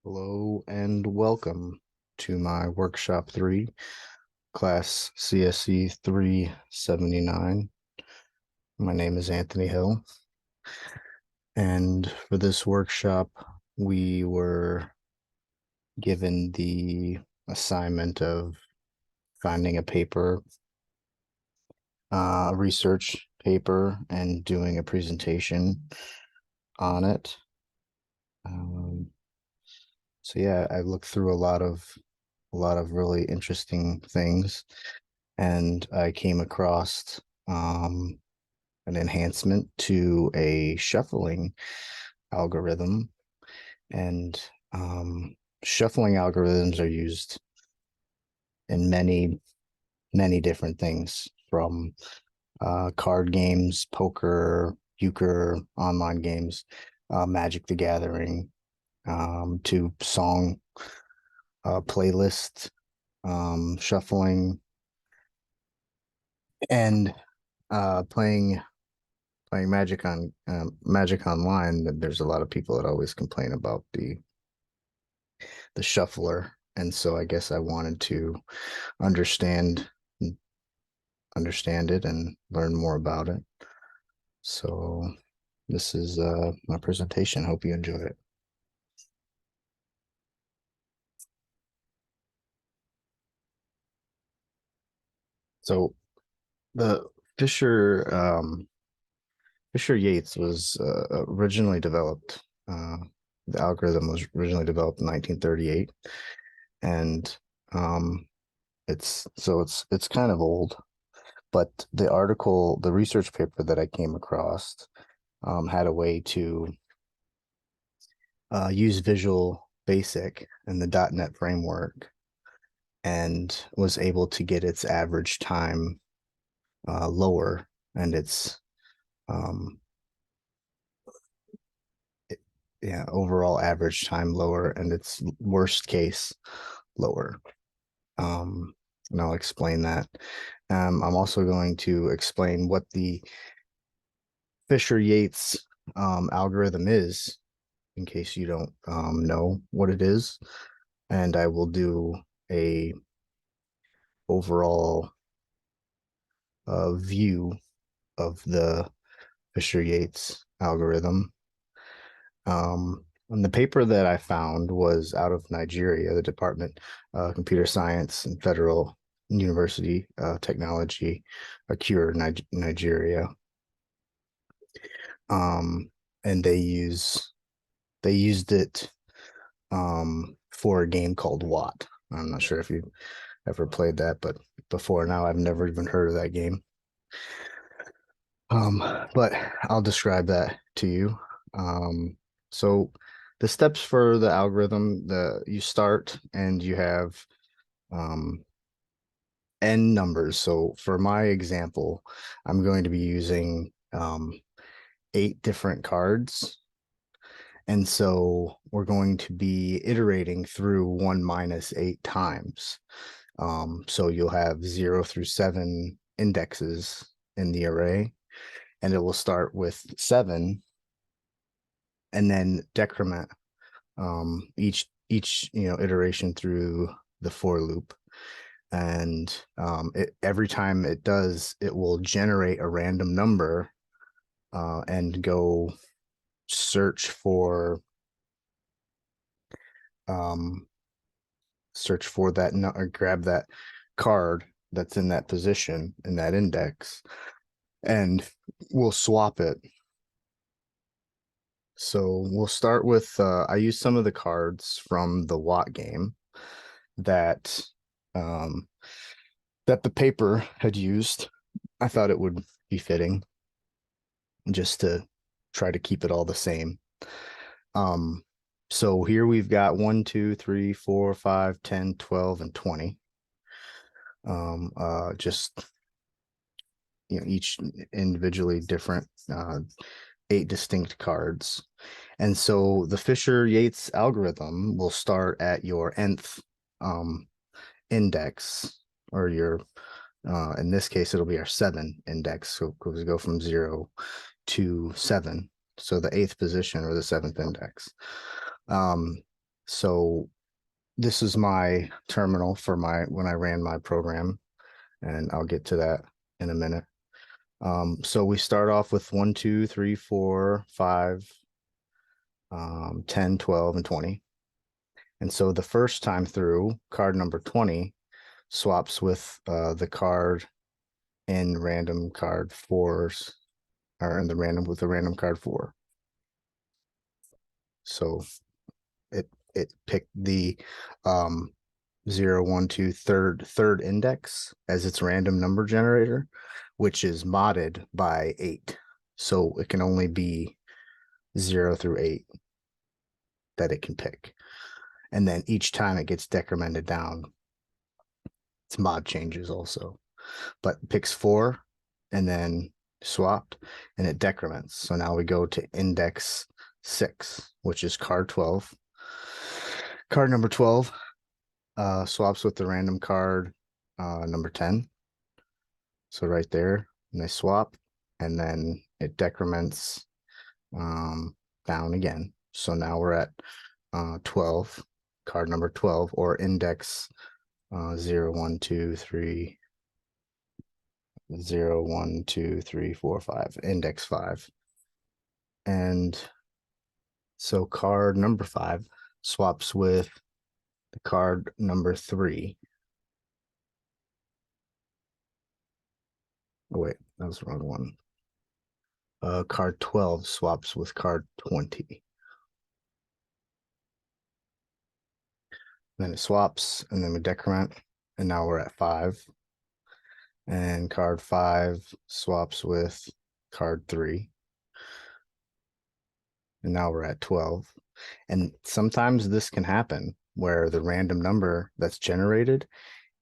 Hello and welcome to my workshop 3, class CSE 379. My name is Anthony Hill, and for this workshop, we were given the assignment of finding a paper, a research paper, and doing a presentation on it. So yeah, I looked through a lot of really interesting things, and I came across an enhancement to a shuffling algorithm. And shuffling algorithms are used in many different things, from card games, poker, euchre, online games, Magic the Gathering, to song playlist shuffling, and playing Magic Online. There's a lot of people that always complain about the shuffler, and so I guess I wanted to understand understand it and learn more about it. So this is my presentation. Hope you enjoy it. So the Fisher Fisher Yates was originally developed. The algorithm was originally developed in 1938, and um, it's kind of old. But the research paper that I came across had a way to use Visual Basic and the .NET framework, and was able to get its average time lower, and its um, overall average time lower, and its worst case lower. And I'll explain that. I'm also going to explain what the Fisher-Yates algorithm is, in case you don't know what it is. And I will do a overall view of the Fisher-Yates algorithm. And the paper that I found was out of Nigeria, the Department of Computer Science and Federal University Technology, Akure, Nigeria. And they used it for a game called Watt. I'm not sure if you ever played that, but before now, I've never even heard of that game. But I'll describe that to you. So the steps for the algorithm, you start and you have um, n numbers. So for my example, I'm going to be using 8 different cards. And so we're going to be iterating through 1 minus 8 times. So you'll have 0 through 7 indexes in the array, and it will start with 7 and then decrement each iteration through the for loop. And every time it does, it will generate a random number and go search for that, or grab that card that's in that position in that index, and we'll swap it. So we'll start with I use some of the cards from the Watt game that that the paper had used. I thought it would be fitting just to try to keep it all the same. So here we've got 1, 2, 3, 4, 5, 10, 12, and 20. Just each individually different 8 distinct cards. And so the Fisher-Yates algorithm will start at your nth index, or your in this case it'll be our 7 index. So we go from 0 to 7, so the 8th position or the 7th index. So this is my terminal for my when I ran my program, and I'll get to that in a minute. So we start off with 1, 2, 3, 4, 5, 10, 12, and 20. And so the first time through, card number 20 swaps with the card in random card fours, or in the random with the random card four. So it picked the 0, 1, 2, third index as its random number generator, which is modded by 8. So it can only be 0 through 8 that it can pick. And then each time it gets decremented down, its mod changes also. But picks 4 and then swapped, and it decrements. So now we go to index 6, which is card 12. Card number 12 swaps with the random card number 10. So right there, and they swap, and then it decrements down again. So now we're at 12, card number 12, or index 0, 1, 2, 3, 0, 1, 2, 3, 4, 5, index 5. And so card number 5 swaps with the card number 3. Oh, wait, that was the wrong one. Card 12 swaps with card 20. Then it swaps, and then we decrement, and now we're at 5. And card 5 swaps with card 3. And now we're at 12. And sometimes this can happen where the random number that's generated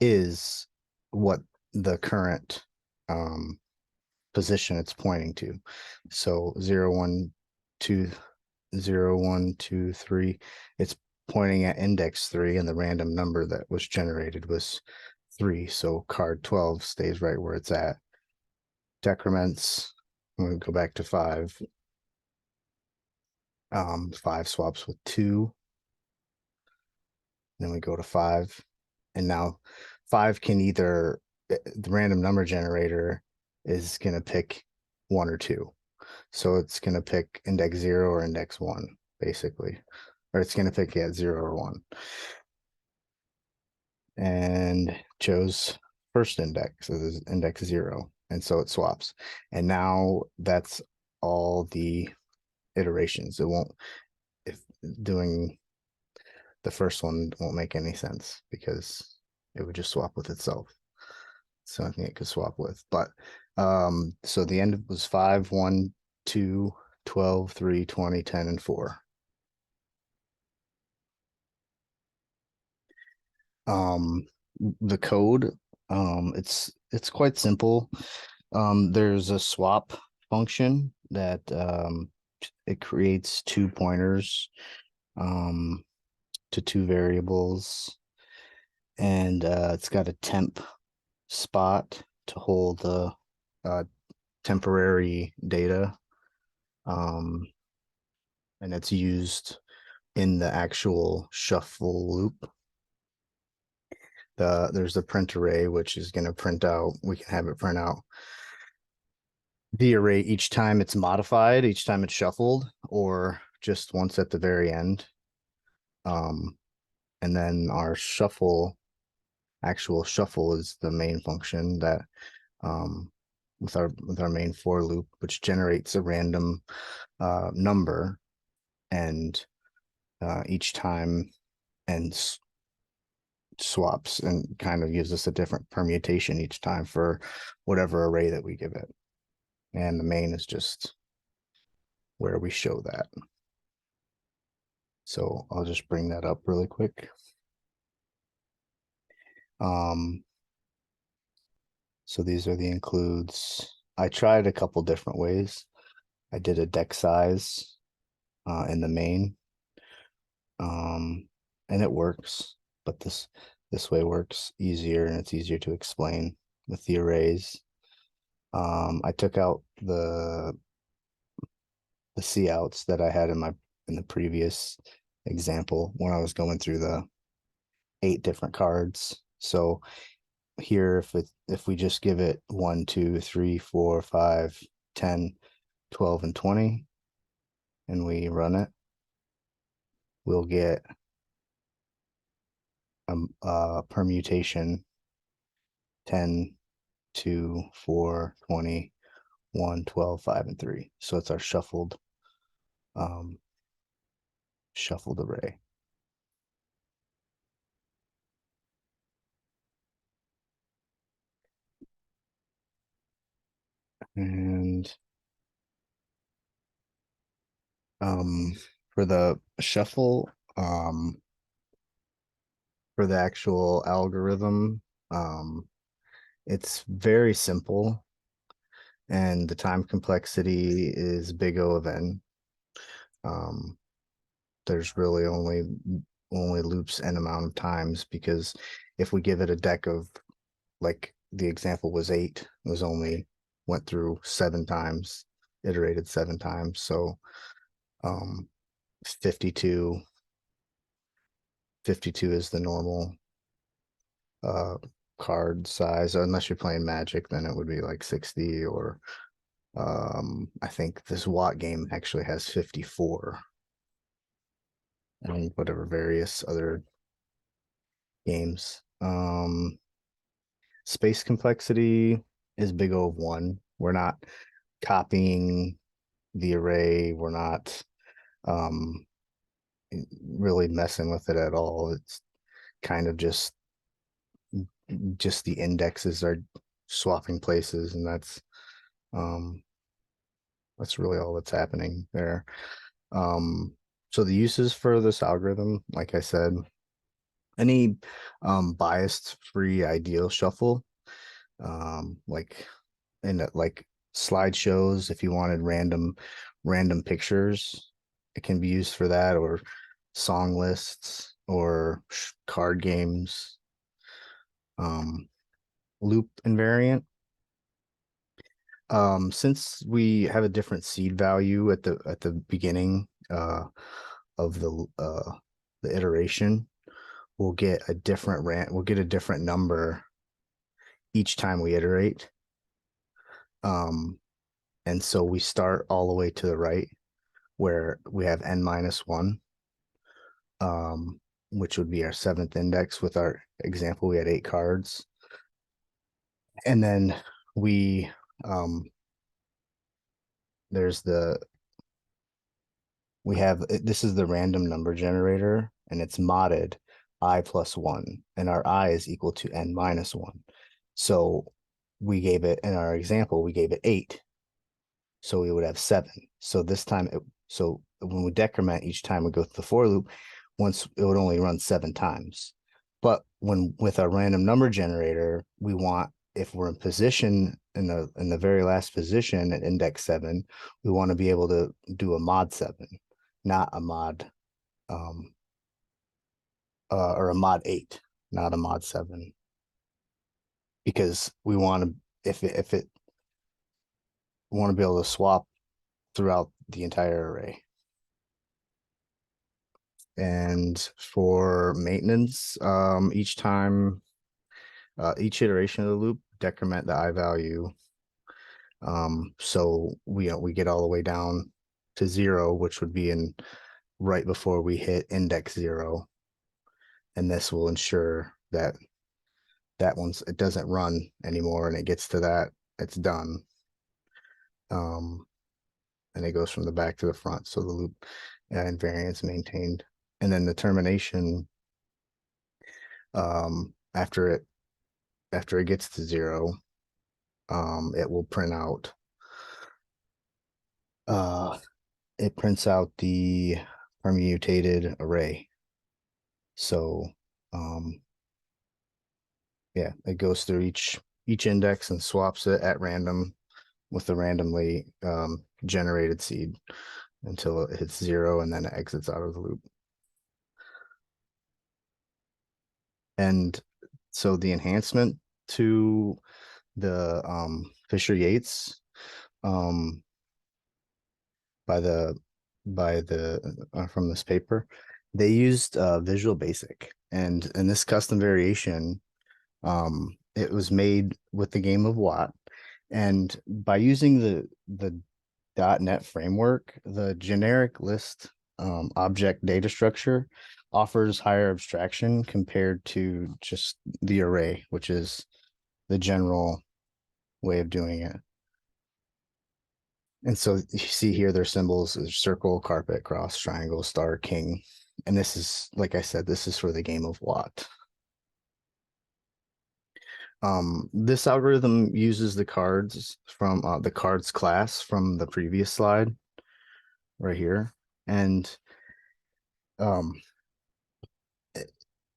is what the current position it's pointing to. So 0, 1, 2, 0, 1, 2, 3. It's pointing at index 3, and the random number that was generated was 3. So card 12 stays right where it's at. Decrements. I'm going to go back to 5. 5 swaps with 2. Then we go to 5. And now 5 can either, the random number generator is going to pick 1 or 2. So it's going to pick index 0 or index 1, basically. Or it's going to pick, 0 or 1. And chose first index, so this is index 0. And so it swaps. And now that's all the iterations. It won't, if doing the first one won't make any sense because it would just swap with itself. So I think it could swap with. But so the end was 5, 1, 2, 12, 3, 20, 10, and 4. The code, it's quite simple. There's a swap function that it creates 2 pointers to 2 variables, and it's got a temp spot to hold the temporary data, and it's used in the actual shuffle loop. There's the print array, which is going to print out, we can have it print out the array each time it's modified, each time it's shuffled, or just once at the very end. And then our actual shuffle is the main function that with our main for loop, which generates a random number, and each time and swaps and kind of gives us a different permutation each time for whatever array that we give it. And the main is just where we show that. So I'll just bring that up really quick. So these are the includes. I tried a couple different ways. I did a deck size in the main, and it works, but this way works easier, and it's easier to explain with the arrays. I took out the C outs that I had in the previous example when I was going through the 8 different cards. So here, if we just give it 1, 2, 3, 4, 5, 10, 12, and 20, and we run it, we'll get a permutation 10, 2, 4, 20, 1, 12, 5, and 3. So it's our um, shuffled array. And for the shuffle, for the actual algorithm, it's very simple, and the time complexity is big O of n. Um, there's really only loops n amount of times, because if we give it a deck of, like the example was 8, it was only went through 7 times, iterated 7 times. So um 52 52 is the normal uh card size, unless you're playing Magic, then it would be like 60, or I think this Watt game actually has 54, and whatever various other games. Space complexity is big O of 1. We're not copying the array, we're not um really messing with it at all. It's kind of just the indexes are swapping places, and um that's really all that's happening there. So the uses for this algorithm, like I said, any biased free ideal shuffle, like in like slideshows, if you wanted random pictures, it can be used for that, or song lists, or card games. Loop invariant, since we have a different seed value at the beginning of the iteration, we'll get a different number each time we iterate. Um, and so we start all the way to the right, where we have n minus 1, um, which would be our 7th index. With our example, we had 8 cards. And then we um, there's the we have this is the random number generator, and it's modded I plus 1, and our I is equal to n minus 1. So we gave it, in our example, we gave it 8, so we would have 7. So this time, so when we decrement each time we go through the for loop, once it would only run 7 times. But when with our random number generator, we want, if we're in position in the very last position at index 7, we want to be able to do a mod 7, not a mod or a mod 8, not a mod 7, because we want to, if it want to be able to swap throughout the entire array. And for maintenance, each iteration of the loop, decrement the I value. So we get all the way down to 0, which would be in right before we hit index 0. And this will ensure that once it doesn't run anymore and it gets to that, it's done. And it goes from the back to the front, so the loop invariance maintained. And then the termination, after it gets to 0, it will print out it prints out the permutated array. So yeah, it goes through each index and swaps it at random with the randomly generated seed until it hits 0, and then it exits out of the loop. And so the enhancement to the Fisher Yates, by the from this paper, They used Visual Basic, and in this custom variation, it was made with the game of Watt, and by using the .NET framework, the generic list object data structure offers higher abstraction compared to just the array, which is the general way of doing it. And so you see here their symbols is circle, carpet, cross, triangle, star, king. And this is, like I said, this is for the game of Watt. This algorithm uses the cards from the cards class from the previous slide right here. And um,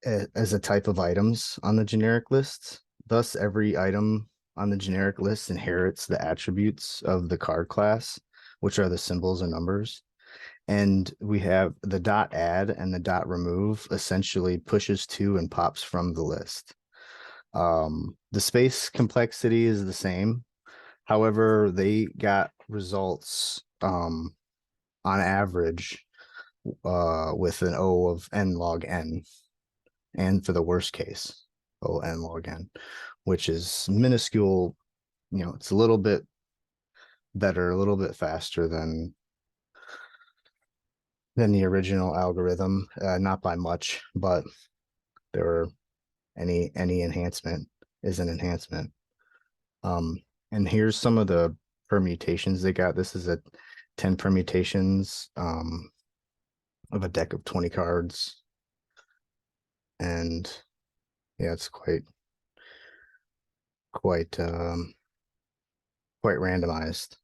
as a type of items on the generic lists. Thus, every item on the generic list inherits the attributes of the card class, which are the symbols and numbers. And we have the dot add and the dot remove essentially pushes to and pops from the list. The space complexity is the same. However, they got results on average with an O of n log n, and for the worst case, O n log n, which is minuscule. It's a little bit better, a little bit faster than the original algorithm, not by much, but there are any enhancement is an enhancement. And here's some of the permutations they got. This is a 10 permutations of a deck of 20 cards. And yeah, it's quite quite randomized.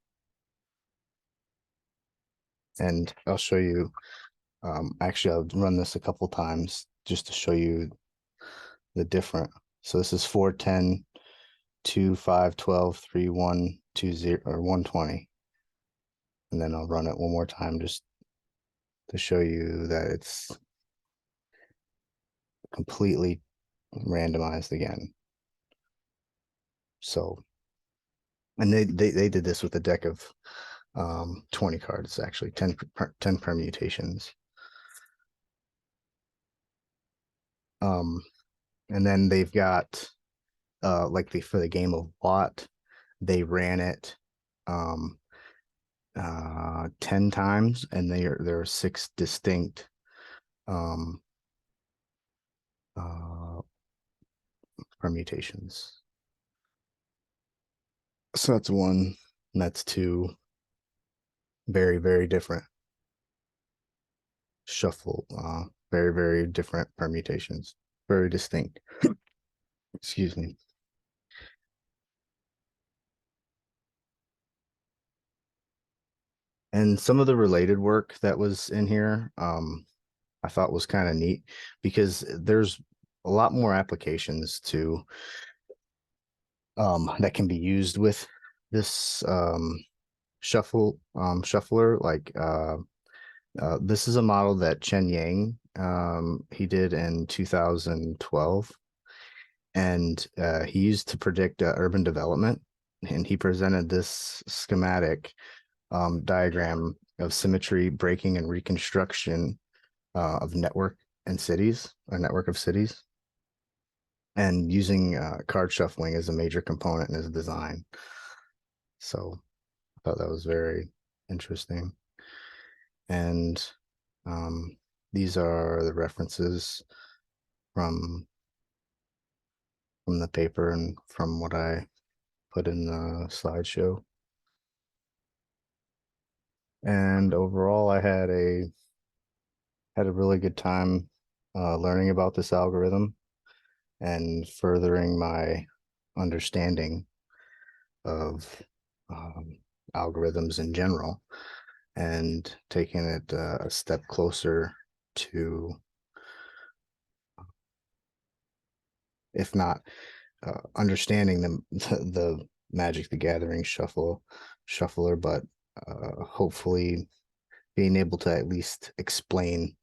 And I'll show you. Actually, I'll run this a couple times just to show you the different. So this is 4, 10, 2, 5, 12, 3, 1, 2, 0, or 120. And then I'll run it one more time just to show you that it's completely randomized again. So, and they did this with a deck of 20 cards, actually 10 permutations. And then they've got like for the game of Watt, they ran it 10 times, and there are 6 distinct um uh permutations. So that's one, and that's two. Very, very different shuffle, very, very different permutations, very distinct. Excuse me. And some of the related work that was in here, I thought was kind of neat because there's a lot more applications to that can be used with this shuffler. Like this is a model that Chen Yang he did in 2012, and he used to predict urban development. And he presented this schematic diagram of symmetry, breaking, and reconstruction of network and cities, or network of cities, and using card shuffling as a major component in his design. So I thought that was very interesting. And these are the references from the paper and from what I put in the slideshow. And overall, I had a really good time learning about this algorithm and furthering my understanding of algorithms in general, and taking it a step closer to, if not understanding the Magic the Gathering shuffler, but hopefully being able to at least explain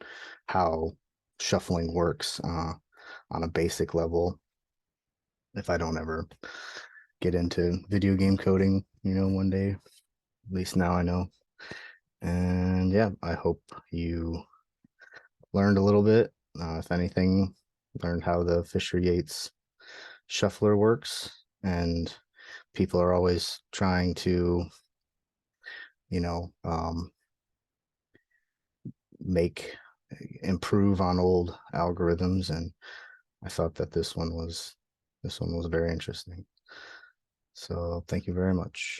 how shuffling works on a basic level if I don't ever get into video game coding, one day. At least now I know. And yeah, I hope you learned a little bit. If anything, learned how the Fisher Yates shuffler works, and people are always trying to, you know, make improve on old algorithms, and I thought that this one was very interesting. So thank you very much.